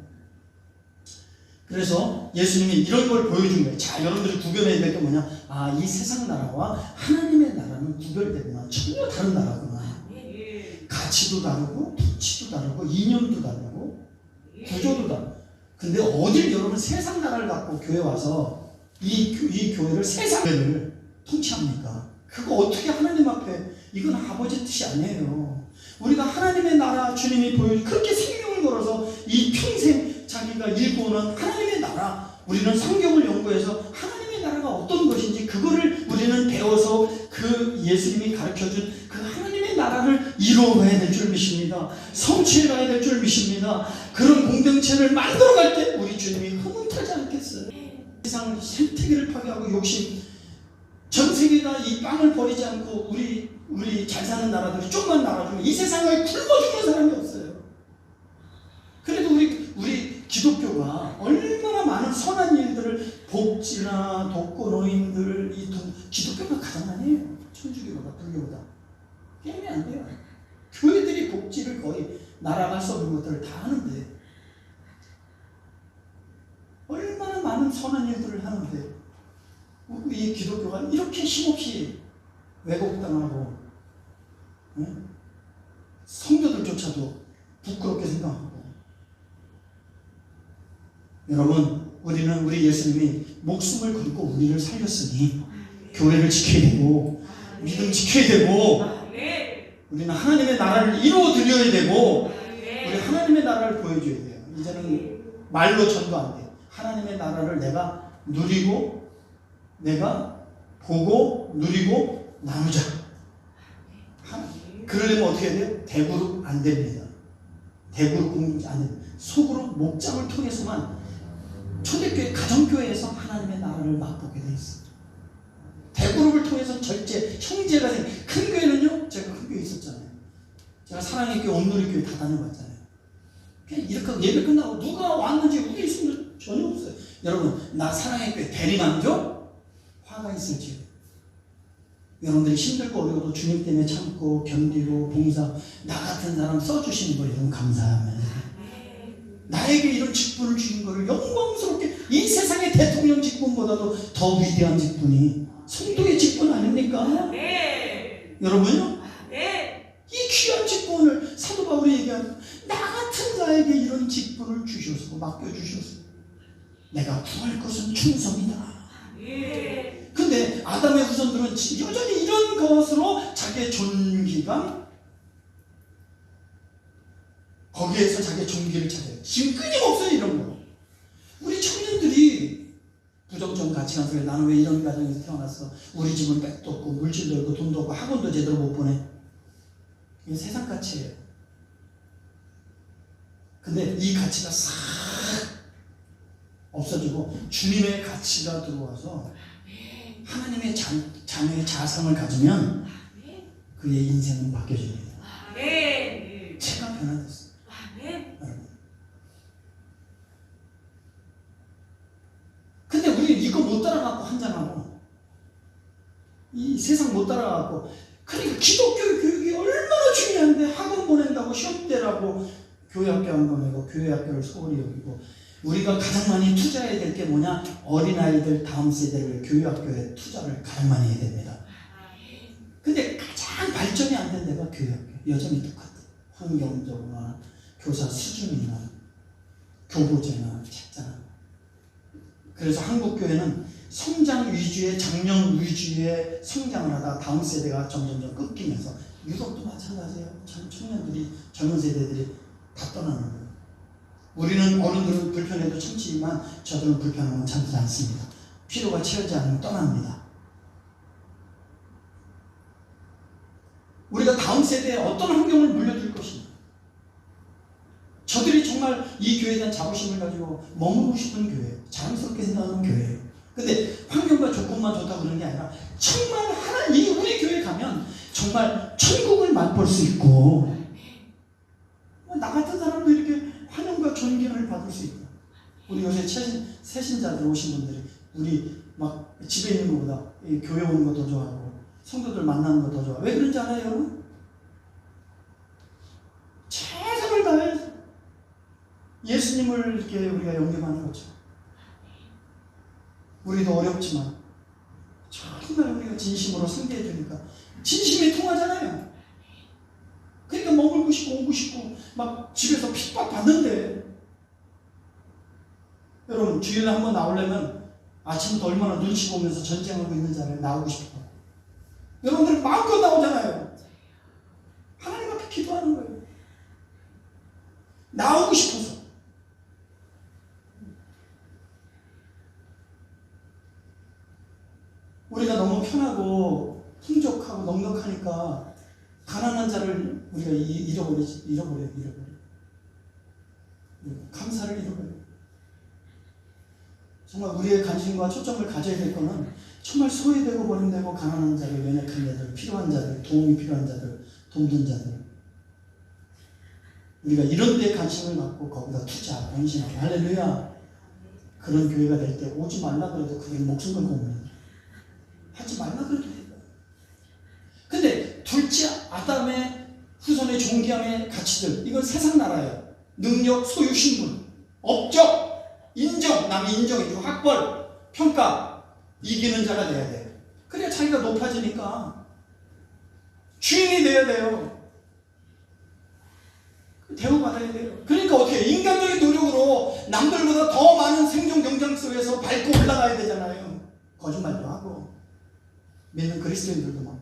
그래서 예수님이 이런 걸 보여준 거예요. 자, 여러분들이 구별해야 될 게 뭐냐? 아, 이 세상 나라와 하나님의 나라는 구별되구나. 전혀 다른 나라구나. 가치도 다르고, 도치도 다르고, 이념도 다르고, 구조도 다르고. 근데 어딜 여러분 세상 나라를 갖고 교회 와서 이 교회를 세상 교회를 통치합니까? 그거 어떻게 하나님 앞에 이건 아버지 뜻이 아니에요. 우리가 하나님의 나라 주님이 보여준 그렇게 생명을 걸어서 이 평생 자기가 일구는 하나님의 나라, 우리는 성경을 연구해서 하나님의 나라가 가르쳐준 그 하나님의 나라를 이루어가야 될 줄 믿습니다. 성취해 가야 될 줄 믿습니다. 그런 공동체를 만들어갈 때 우리 주님이 흐뭇하지 않겠어요? 세상 생태계를 파괴하고 욕심, 전 세계가 이 빵을 버리지 않고 우리 잘 사는 나라들이 좀만 나가주면 이 세상을 굶어 죽는 사람이 없어요. 그래도 우리 기독교가 얼마나 많은 선한 일들을, 복지나 독거노인들, 기독교가 가장 많이 해요. 천주교보다 불교보다 게임이 안 돼요. 교회들이 복지를 거의 날아갈 수 없는 것들을 다 하는데 얼마나 많은 선한 일들을 하는데 이 기독교가 이렇게 힘없이 왜곡당하고, 응? 성도들조차도 부끄럽게 생각하고. 여러분, 우리는 우리 예수님이 목숨을 걸고 우리를 살렸으니 교회를 지켜야 되고 믿음 지켜야 되고, 우리는 하나님의 나라를 이루어 드려야 되고, 우리 하나님의 나라를 보여줘야 돼요. 이제는 말로 전도 안 돼요. 하나님의 나라를 내가 누리고, 내가 보고 누리고 나누자. 그러려면 어떻게 해야 돼요? 대그룹 안 됩니다. 대그룹 공동체 안 됩니다. 소그룹 목장을 통해서만, 초대교회 가정교회에서 하나님의 나라를 맛보게 돼 있어요. 대그룹을 통해서 절제 형제가 된 큰 교회는요, 제가 큰 교회 있었잖아요. 제가 사랑의 교회, 온누리 교회 다 다녀봤잖아요. 그냥 이렇게 예배 끝나고 누가 왔는지 우리 있으면 전혀 없어요. 여러분, 나 사랑의 교회 대리만족? 화가 있을지요. 여러분들이 힘들고 어려워도 주님 때문에 참고 견디고 봉사, 나 같은 사람 써주시는 걸 여러분 감사합니다. 나에게 이런 직분을 주신 것을 영광스럽게, 이 세상의 대통령 직분보다도 더 위대한 직분이 성도의 직분 아닙니까? 네. 여러분요? 네. 이 귀한 직분을 사도 바울이 얘기하는, 나 같은 자에게 이런 직분을 주셔서 맡겨주셔서 내가 구할 것은 충성이다. 네. 근데 아담의 후손들은 여전히 이런 것으로 자기의 존귀감, 거기에서 자기의 존귀를 찾아요. 지금 끊임없어요, 이런 거. 우리 청년들이 부정적 가치관 속에, 나는 왜 이런 가정에서 태어났어? 우리 집은 백도 없고 물질도 없고 돈도 없고 학원도 제대로 못 보내. 이게 세상 가치예요. 근데 이 가치가 싹 없어지고 주님의 가치가 들어와서 하나님의 자녀의 자성을 가지면 그의 인생은 바뀌어집니다. 제가 변화됐어요. 여러분. 근데 우리 이거 못 따라가고 한잔하고, 이 세상 못 따라가고, 그러니까 기독교 교육이 얼마나 중요한데 학원 보낸다고 시험 때라고 교회 학교 안 보내고 교회 학교를 소홀히 여기고, 우리가 가장 많이 투자해야 될 게 뭐냐? 어린아이들 다음 세대를 교회 학교에 투자를 가장 많이 해야 됩니다. 근데 가장 발전이 안 된 데가 교회 학교. 여전히 똑같아. 환경적으로나 교사 수준이나 교보제나 책자나. 그래서 한국 교회는 성장 위주의, 장년 위주의 성장을 하다 다음 세대가 점점점 끊기면서, 유럽도 마찬가지예요. 청년들이, 젊은 세대들이 다 떠나는 거예요. 우리는 어른들은 불편해도 참지만 저들은 불편하면 참지 않습니다. 필요가 채우지 않으면 떠납니다. 우리가 다음 세대에 어떤 환경을 물려줄 것인가? 저들이 정말 이 교회에 대한 자부심을 가지고 머물고 싶은 교회, 자랑스럽게 생각하는 교회예요. 근데 환경과 조건만 좋다고 그런 게 아니라 정말 우리 교회 가면 정말 천국을 맛볼 수 있고, 나 같은 사람도 이렇게 환영과 존경을 받을 수 있다. 우리 요새 새신자들 오신 분들이 우리 막 집에 있는 것보다 교회 오는 거 더 좋아하고 성도들 만나는 거 더 좋아. 왜 그런지 알아요, 여러분? 최선을 다해서 예수님을 이렇게 우리가 영접하는 거죠. 우리도 어렵지만 정말 우리가 진심으로 상대해 주니까 진심이 통하잖아요. 그러니까 머물고 싶고 오고 싶고 막 집에서 핍박 받는데, 여러분 주일에 한번 나오려면 아침부터 얼마나 눈치 보면서 전쟁하고 있는 자리에 나오고 싶어. 여러분들 마음껏 나오잖아요. 하나님 앞에 기도하는 거예요. 나오고 싶어서. 우리가 너무 편하고 풍족하고 넉넉하고 넉넉하니까 가난한 자를 우리가 잃어버려. 감사를 잃어버려. 정말 우리의 관심과 초점을 가져야 될 거는 정말 소외되고 버림되고 가난한 자들, 연약한 자들, 필요한 자들, 도움이 필요한 자들, 돕는 자들. 우리가 이런 데에 관심을 갖고 거기다 투자, 헌신하고 할렐루야. 그런 교회가 될 때 오지 말라 그래도 그들 목숨 걸고 옵니다. 하지 말라 그래도 돼요. 근데 둘째 아담의 후손의 존귀함의 가치들, 이건 세상 나라예요. 능력, 소유, 신분, 업적, 인정, 남이 인정해주고 학벌, 평가, 이기는 자가 돼야 돼요. 그래야 자기가 높아지니까 주인이 돼야 돼요. 대우받아야 돼요. 그러니까 어떻게 인간적인 노력으로 남들보다 더 많은 생존 경쟁 속에서 밟고 올라가야 되잖아요. 거짓말도 하고 믿는 그리스도인들도 막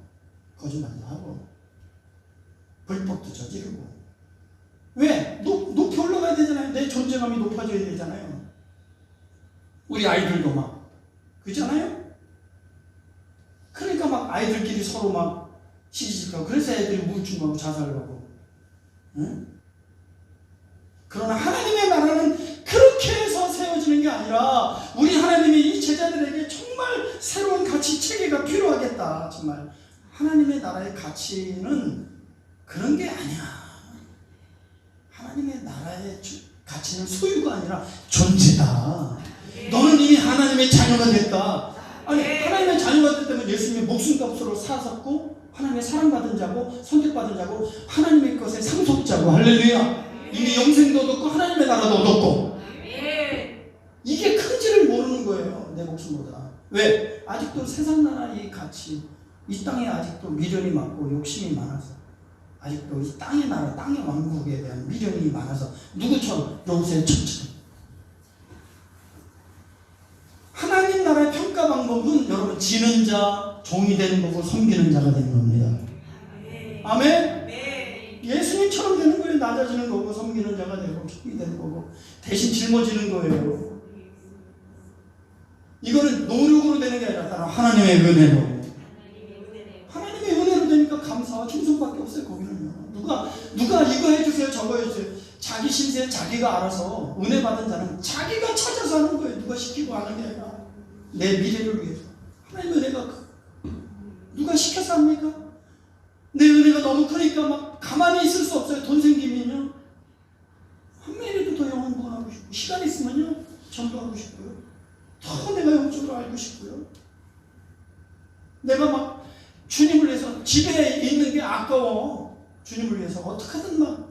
거짓말도 하고 불법도 저지르고. 왜? 높이 올라가야 되잖아요. 내 존재감이 높아져야 되잖아요. 우리 아이들도 막 그렇잖아요. 그러니까 막 아이들끼리 서로 막 시기질하고, 그래서 애들이 우울증하고 자살하고. 응? 그러나 하나님의 나라는 그렇게 해서 세워지는 게 아니라 우리 하나님이 이 제자들에게 정말 새로운 가치 체계가 필요하겠다. 정말 하나님의 나라의 가치는 그런 게 아니야. 하나님의 나라의 가치는 소유가 아니라 존재다. 너는 이미 하나님의 자녀가 됐다. 아니, 하나님의 자녀가 됐다면 예수님의 목숨값으로 사셨고 하나님의 사랑받은 자고 선택받은 자고 하나님의 것의 상속자고. 할렐루야. 이미 영생도 얻었고 하나님의 나라도 얻었고. 이게 큰지를 모르는 거예요. 내 목숨보다. 왜? 아직도 세상 나라의 가치, 이 땅에 아직도 미련이 많고 욕심이 많아서, 아직도 이 땅의 나라, 땅의 왕국에 대한 미련이 많아서. 누구처럼? 롯의 처처럼. 하나님 나라의 평가 방법은 여러분 지는 자, 종이 되는 거고 섬기는 자가 되는 겁니다. 아멘? 예수님처럼 되는 거예요. 낮아지는 거고 섬기는 자가 되고 종이 되는 거고 대신 짊어지는 거예요. 이거는 노력으로 되는 게 아니라 따라 하나님의 은혜로. 하나님의 은혜로 되니까 감사와 충성밖에 없어요. 거기는요. 누가 이거 해주세요, 저거 해주세요. 자기 신세 자기가 알아서. 은혜 받은 자는 자기가 찾아서 하는 거예요. 누가 시키고 하는 게 아니라 내 미래를 위해서. 하나님의 은혜가 누가 시켜서 합니까? 내 은혜가 너무 크니까 막 가만히 있을 수 없어요. 돈 생기면요, 한 매일에도 더 영혼 구원하고 싶고, 시간 있으면요 전도하고 싶고요, 더 내가 영적으로 알고 싶고요. 내가 막 주님을 위해서 집에 있는 게 아까워. 주님을 위해서 어떻게든 막.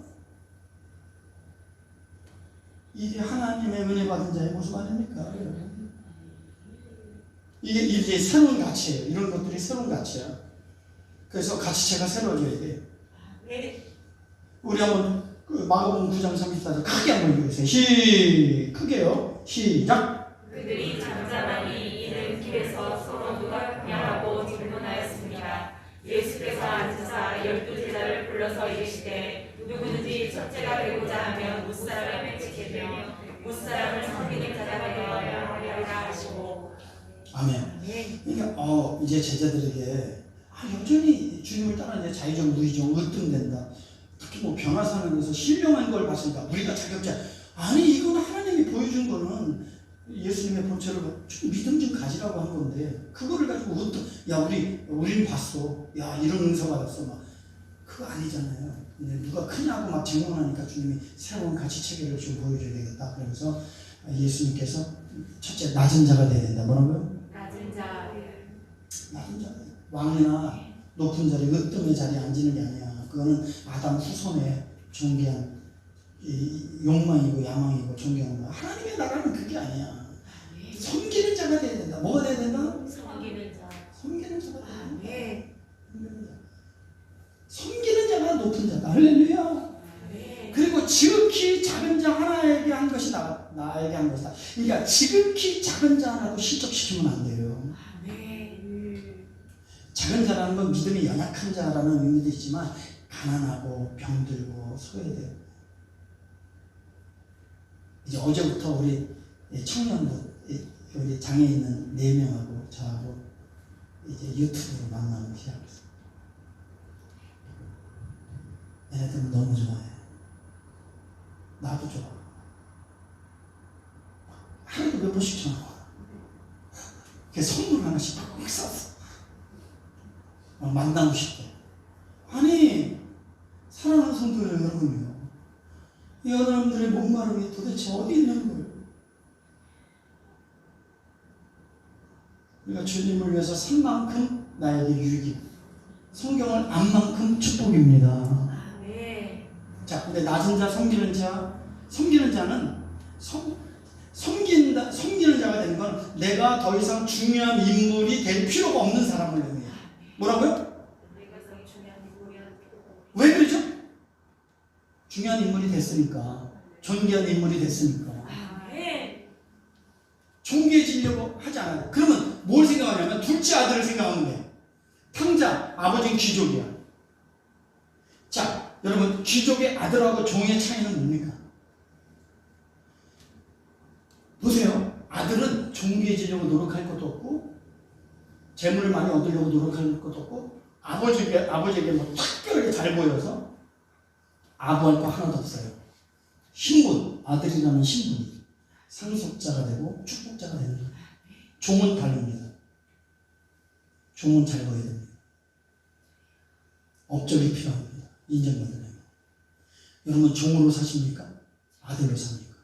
이게 하나님의 은혜 받은 자의 모습 아닙니까? 이게 이제 새로운 가치예요. 이런 것들이 새로운 가치야. 그래서 가치체가 새로워져야 돼요. 우리 한번 마가복음 9장 34절 크게 한번 읽어주세요. 크게요. 시작. 그들이 잠잠하니 이는 길에서 서로 누가 그냐라고 질문하였습니다. 예수께서 앉으사 12제자를 불러서 이르시되 누구든지 첫째가 되고자 하면 무사람을 지키며 무사람을 섬기는 자가 되어야 하리라 하시고. 아멘. 그러니까 이제 제자들에게 여전히 주님을 따라 이제 자의적, 무의적, 으뜸된다. 특히 뭐 변화사는에서 신령한 걸 봤으니까 우리가 자격자. 아니, 이거는 하나님이 보여준 거는 예수님의 본체를 좀 믿음 좀 가지라고 한 건데, 그거를 가지고 야 우린 봤어. 야 이런 은사 받았어. 막 그거 아니잖아요. 근데 누가 크냐고 막 질문하니까 주님이 새로운 가치 체계를 좀 보여줘야 되겠다. 그러면서 예수님께서 첫째 낮은 자가 돼야 된다. 뭐라고요? 낮은 자. 낮은 자. 왕이나 높은 자리, 으뜸의 자리에 앉는 게 아니야. 그거는 아담 후손의 존귀한 욕망이고 야망이고 존경한 거야. 하나님의 나라는 그게 아니야. 섬기는 자가 돼야 된다. 뭐가 돼야 된다? 섬기는 자. 섬기는 자가 돼야 된다. 섬기는 자가 높은 자다. 할렐루야. 그리고 지극히 작은 자 하나에게 한 것이 나에게 한 것이다. 그러니까 지극히 작은 자 하나도 실족시키면 안 돼요. 작은 자라는 건 믿음이 연약한 자라는 의미도 있지만 가난하고 병들고 소외되고. 이제 어제부터 우리 청년들, 우리 장애 있는 4명하고 저하고 이제 유튜브로 만나기 시작했어요. 얘네들은 너무 좋아해. 나도 좋아. 하루에 몇 번씩 전화 와. 선물 하나씩 막 쌌어. 만나고 싶대. 아니, 사랑하는 성도 여러분이요. 이 여러분들의 목마름이 도대체 어디 있는 거예요? 우리가 주님을 위해서 산 만큼 나에게 유익이고 성경을 안 만큼 축복입니다. 자, 근데 낮은 자, 섬기는 자는 섬기는 자가 되는 건 내가 더 이상 중요한 인물이 될 필요가 없는 사람을 의미해요. 뭐라고요? 왜 그러죠? 중요한 인물이 됐으니까, 존귀한 인물이 됐으니까 존귀해지려고 하지 않아요. 그러면 뭘 생각하냐면 둘째 아들을 생각하는 거예요. 탕자, 아버지는 귀족이야. 자, 여러분, 귀족의 아들하고 종의 차이는 뭡니까? 보세요. 아들은 존귀해지려고 노력할 것도 없고 재물을 많이 얻으려고 노력할 것도 없고 아버지에게 뭐 특별하게 잘 보여서 아부할 거 하나도 없어요. 신분, 아들이라는 신분이 상속자가 되고 축복자가 되는 거예요. 종은 다릅니다. 종은 잘 보여야 됩니다. 업적이 필요합니다. 인정받으려면. 여러분 종으로 사십니까? 아들로 삽니까?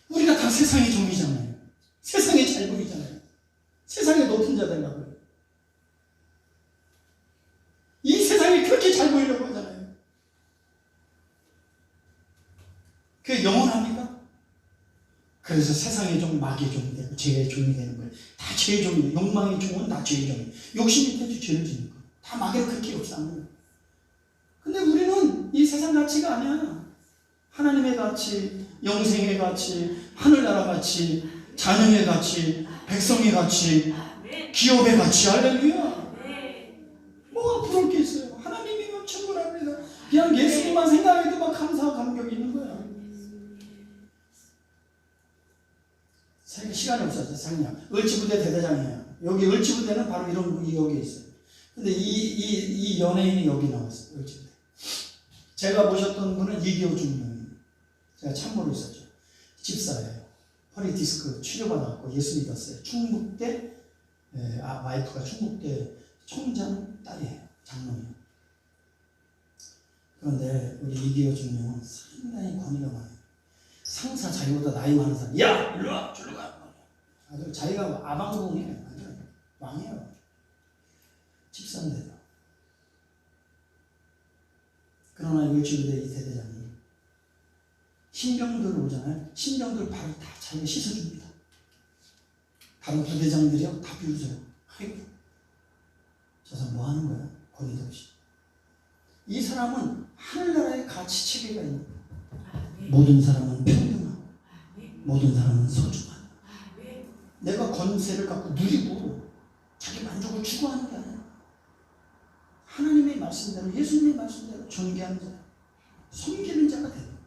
우리가 다 세상의 종이잖아요. 세상에 잘 보이잖아요. 세상에 높은 자 되려고요. 이 세상이 그렇게 잘 보이려고 하잖아요. 그게 영원합니까? 그래서 세상의 종, 마귀의 종이 되고 죄의 종이 되는 거예요. 다 죄의 종이에요. 욕망의 종은 다 죄의 종이에요. 욕심 밑에 죄를 짓는 거예요. 다 마귀를 그렇게 역사하는 거예요. 근데 우리는 이 세상 가치가 아니야. 하나님의 가치, 영생의 가치, 하늘나라 가치, 자녀의 가치, 백성의 가치, 기업의 가치. 할렐루야. 뭐가 부러울 게 있어요. 하나님이면 충분합니다. 그냥 예수님만 생각해도 막 감사와 감격이 있는 거야. 시간이 없었어요. 상냥 을지부대 대대장이에요. 여기 을지부대는 바로 이런 분이 여기 있어요. 근데 이 연예인이 여기 나왔어요. 을지부대. 제가 모셨던 분은 이기호 중령이에요. 제가 참모로 있었죠. 집사예요. 허리 디스크 치료받았고 예수 믿었어요. 충북대 와이프가 충북대 총장 딸이에요. 장로예요. 그런데 우리 이기호 중령은 상당히 권위가 많아요. 상사 자기보다 나이 많은 사람, 야! 일로 와! 줄로 가! 아주 자기가 아방궁이에요. 아주 왕이에요. 집사인데도. 그러나 을지부대 이 대대장이 신병들 오잖아요. 신병들 발을 다 자기가 씻어줍니다. 다른 부대장들이요 다 비웃어요. 아이고, 저 사람 뭐 하는 거야? 권위도 없이. 이 사람은 하늘나라의 가치 체계가 있는 거예요. 모든 사람은 평등하고 모든 사람은 소중하다. 내가 권세를 갖고 누리고 자기 만족을 추구하는 게 아니야. 하나님의 말씀대로 예수님의 말씀대로 존귀한 자, 섬기는 자가 되는 거야.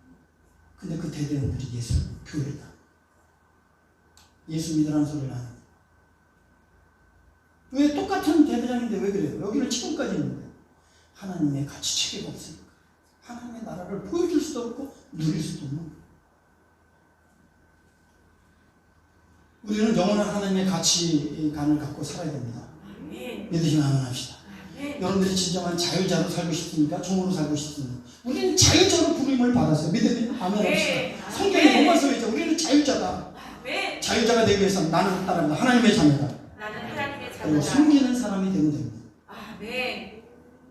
근데 그 대대원들이 교회다. 예수 믿으라는 소리를 하는 거야. 왜 똑같은 대대장인데 왜 그래요? 여기는 지금까지 있는데 하나님의 가치 체계가 없으니까 하나님의 나라를 보여줄 수도 없고 누릴 수도 없는 거예요. 우리는 영원한 하나님의 가치관을 갖고 살아야 됩니다. 믿으시면 아멘합시다. 여러분들이 진정한 자유자로 살고 싶습니까? 종으로 살고 싶습니까? 우리는 자유자로 부름을 받았어요. 믿으면 아멘합시다. 성경에 뭐만 써있죠? 우리는 자유자다. 자유자가 되기 위해서 나는 따릅니다. 하나님의 자녀다. 그리고 섬기는 사람이 되면 됩니다.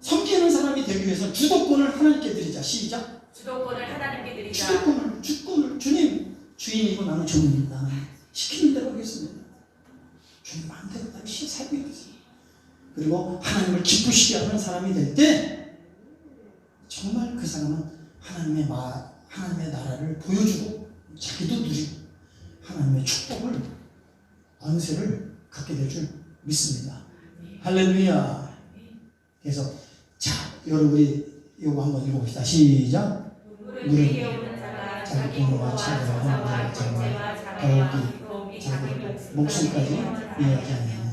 섬기는 사람이 되기 위해서 주도권을 하나님께 드리자. 시작. 주도권을 하나님께 드리자. 주권을 주님 주인이고 나는 종입니다. 시키는 대로 하겠습니다. 주님 마음대로 다 살고 있겠습니다. 그리고 하나님을 기쁘시게 하는 사람이 될 때 정말 그 사람은 하나님의 나라를 보여주고 자기도 누리고 하나님의 축복을 권세를 갖게 될 줄 믿습니다. 할렐루야. 그래서 자, 여러분 이거 한번 읽어봅시다. 시작. 무릎 자기 부모와 친구와 형제와 더욱이 자기 목숨까지 이야기하는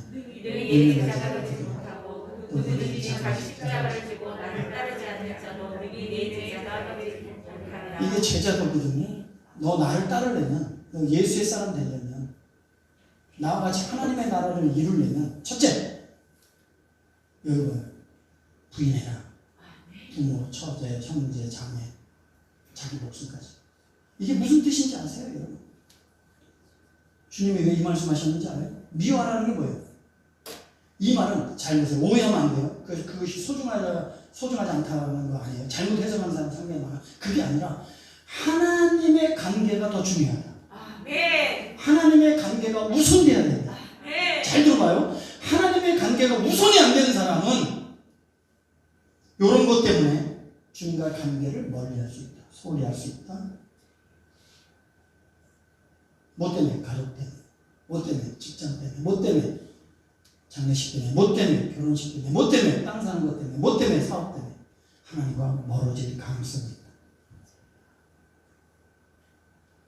이는 자가 되지 못하고 그들이 자기 십자가를 지고 나를 따르지 않는 아니할 자도 능히 내 제자가 되리라. 이게 제자도거든요. 너 나를 따르려면, 너 예수의 사람 되려면, 나와 같이 하나님의 나라를 이루려면, 첫째, 여기 봐요. 부인해라. 부모, 처제, 형제, 자매, 자기 목숨까지. 이게 무슨 뜻인지 아세요, 여러분? 주님이 왜 이 말씀 하셨는지 알아요? 미워하라는 게 뭐예요? 이 말은 잘못해요. 오해하면 안 돼요. 그것이 소중하지 않다는 거 아니에요. 잘못 해석하는 사람 상당히 많아요. 그게 아니라 하나님의 관계가 더 중요하다. 아멘. 하나님의 관계가 우선돼야 된다. 아멘. 잘 들어봐요. 하나님의 관계가 우선이 안 되는 사람은 이런 것 때문에 주님과 관계를 멀리할 수 있다. 소홀히 할 수 있다. 뭐 때문에? 가족 때문에. 뭐 때문에? 직장 때문에. 뭐 때문에? 장례식 때문에. 뭐 때문에? 결혼식 때문에. 뭐 때문에? 땅 사는 것 때문에. 뭐 때문에? 사업 때문에. 하나님과 멀어질 가능성이 있다.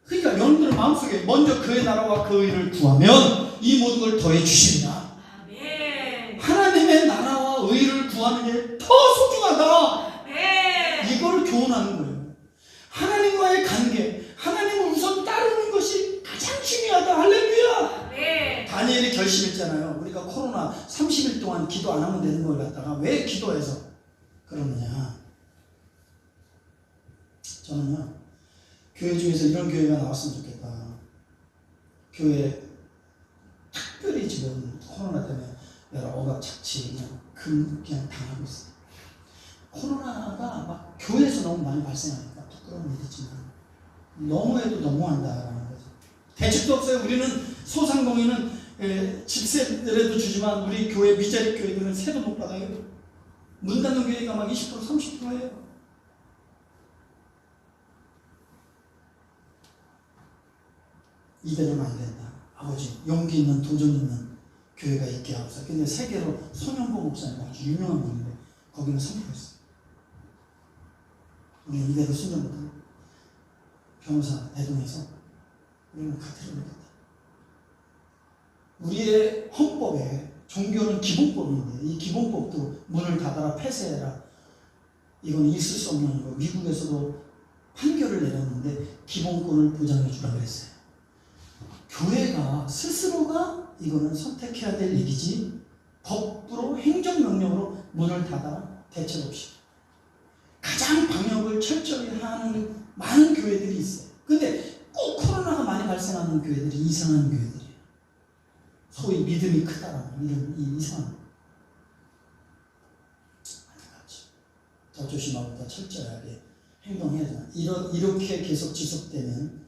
그러니까 여러분들은 마음속에 먼저 그의 나라와 그 의를 구하면 이 모든 걸 더해 주십니다. 아멘. 하나님의 나라와 의를 구하는 게 더 소중하다. 아멘. 이걸 교훈하는 거예요. 하나님과의 관계, 하나님을 우선 따르는 것이 가장 중요하다. 할렐루야. 아멘. 다니엘이 결심했잖아요. 우리가 코로나 30일 동안 기도 안 하면 되는 걸 갖다가 왜 기도해서 그러느냐. 저는요, 교회 중에서 이런 교회가 나왔으면 좋겠다. 교회 특별히 지금 코로나 때문에 여러 억압착취 그냥 당하고 있어요. 코로나가 막 교회에서 너무 많이 발생하니까 부끄러운 일이지만 너무해도 너무한다라는 거죠. 대책도 없어요. 우리는 소상공인은 집세라도 주지만 우리 교회 미자립 교회들은 세도 못 받아요. 문 닫는 교회가 막 20% 30%예요. 이대로는 안 된다. 아버지 용기 있는 도전 있는 교회가 있게 하옵소서. 근데 세계로 손영보 목사님 아주 유명한 분인데 거기는 선포했어요. 우리는 이대로 순종 못하고 변호사 대동해서 우리는 가태를 내겠다. 우리의 헌법에 종교는 기본법인데 이 기본법도 문을 닫아라 폐쇄해라 이건 있을 수 없는 거. 미국에서도 판결을 내렸는데 기본권을 보장해 주라고 했어요. 교회가 스스로가 이거는 선택해야 될 얘기지 법으로 행정명령으로 문을 닫아라 대책 없이 가장 방역을 철저히 하는 많은 교회들이 있어요. 근데 꼭 코로나가 많이 발생하는 교회들이 이상한 교회들이에요. 소위 믿음이 크다라는 이런 이상한 안타깝죠. 더 조심하고 더 철저하게 행동해야 되나. 이렇게 계속 지속되면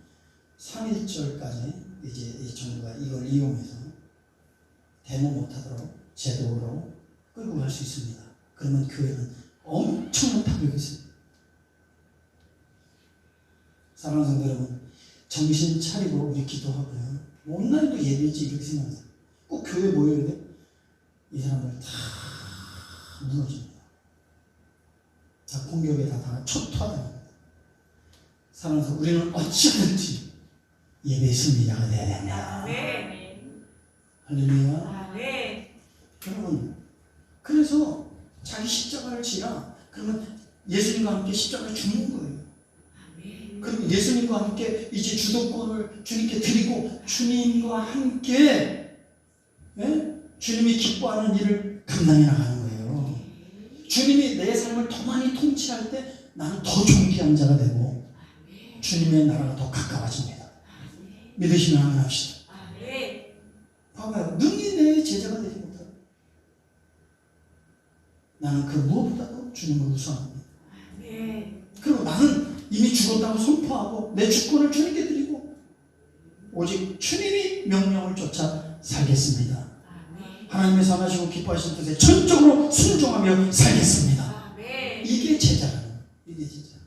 3.1절까지 이제 이 정부가 이걸 이용해서 데모 못하도록 제도로 끌고 갈 수 있습니다. 그러면 교회는 엄청난 타격이 있습니다. 사랑하는 성도 여러분, 정신 차리고 우리 기도하고요. 온라인도 예배지 이렇게 생각하세요. 꼭 교회 모여야 돼? 이 사람들 다 무너집니다. 다 공격에 다 초토화됩니다. 사랑하는 성도 우리는 어찌든지 예배의 승리자가 되어야 됩니다. 아멘. 할렐루야. 아멘. 여러분, 그래서 자기 십자가를 지라. 그러면 예수님과 함께 십자가를 죽는 거예요. 아멘. 그럼 예수님과 함께 이제 주도권을 주님께 드리고 주님과 함께 주님이 기뻐하는 일을 감당해 나가는 거예요. 주님이 내 삶을 더 많이 통치할 때 나는 더 존귀한 자가 되고 주님의 나라가 더 가까워집니다. 믿으시면 한번 합시다. 아멘. 봐봐요. 능히 내 제자가 되지 못하고 나는 그 무엇보다도 주님을 우선합니다. 아멘. 그리고 나는 이미 죽었다고 선포하고 내 주권을 주님께 드리고 오직 주님이 명령을 쫓아 살겠습니다. 아멘. 하나님의 선하시고 기뻐하시는 뜻에 전적으로 순종하며 살겠습니다. 아멘. 이게 제자라는 이게 제자.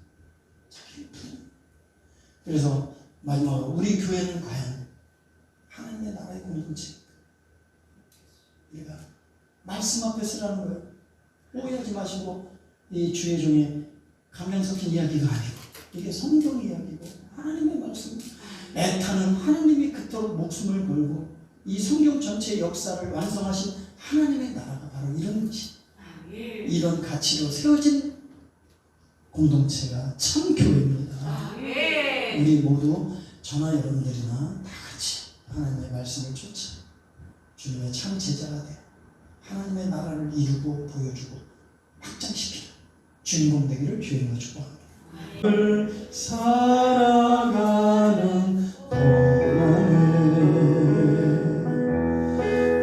그래서 마지막으로 우리 교회는 과연 하나님의 나라의 공동체입니까? 우리가 말씀 앞에 쓰라는 거예요. 오해하지 마시고 이 주의 종의 감명 섞인 이야기가 아니고 이게 성경 이야기고 하나님의 말씀 애타는 하나님이 그토록 목숨을 걸고 이 성경 전체의 역사를 완성하신 하나님의 나라가 바로 이런 것이 이런 가치로 세워진 공동체가 참 교회입니다. 아멘. 우리 모두 저나 여러분들이나 다 같이 하나님의 말씀을 쫓아 주님의 참 제자가 되어 하나님의 나라를 이루고 보여주고 확장시키는 주인공 되기를 주님으로 축복합니다. 살아가는 동안에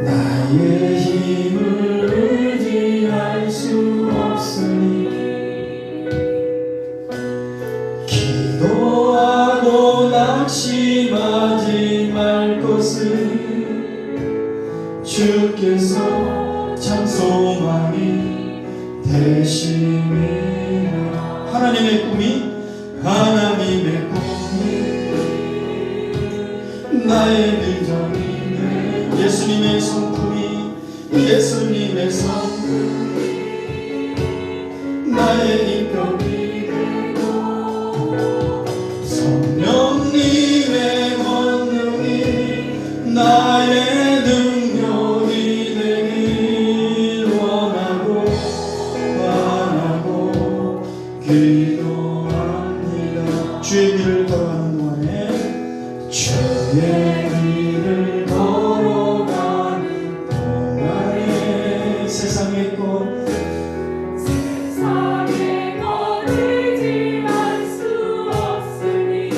나의 힘을 의지할 수 없으니 기도하고 낙심하지 말 것은 주께서 참 소망이 되심이라. 하나님의 꿈이 나의 비전이 예수님의 성품이 예수님의 성품 나의 인격이 되고 성령님의 권능이 나의 능력이 되길 원하고 바라고 기도합니다. 주의 길을 걸어가는 동안에 주의 길을 걸어가는 동안에 세상의 꽃 의지할 수 없으니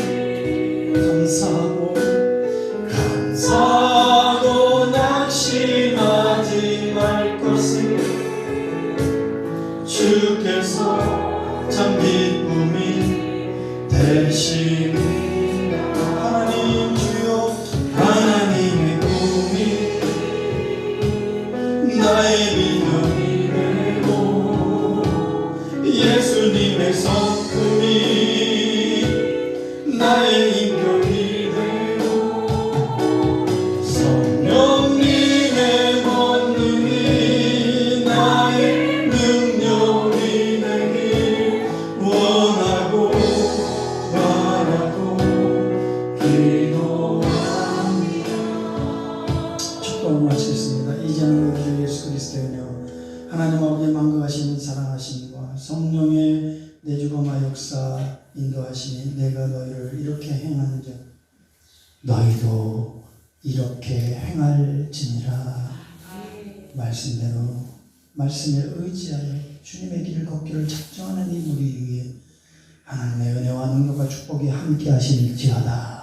감사하고 낙심하지 말 것은 주께서 참 기쁨이 되심이라. 하나님 주여 하나님의 꿈이 나의 비전이 되고 예수님의 성품이 나의 인격이 되고 성령님의 권능이 나의 능력이 되길 원하고 바라고 기도합니다. 축복을 마치겠습니다. 이제는 우리 주 예수 그리스도의 은혜와 하나님 아버지의 만국하신 사랑하심과 성령의 내주검화 역사 인도하시니 내가 너희를 이렇게 행하는즉 너희도 이렇게 행할지니라. 말씀대로 말씀에 의지하여 주님의 길을 걷기를 작정하는 이 우리 위에 하나님의 은혜와 능력과 축복이 함께 하시는지어다.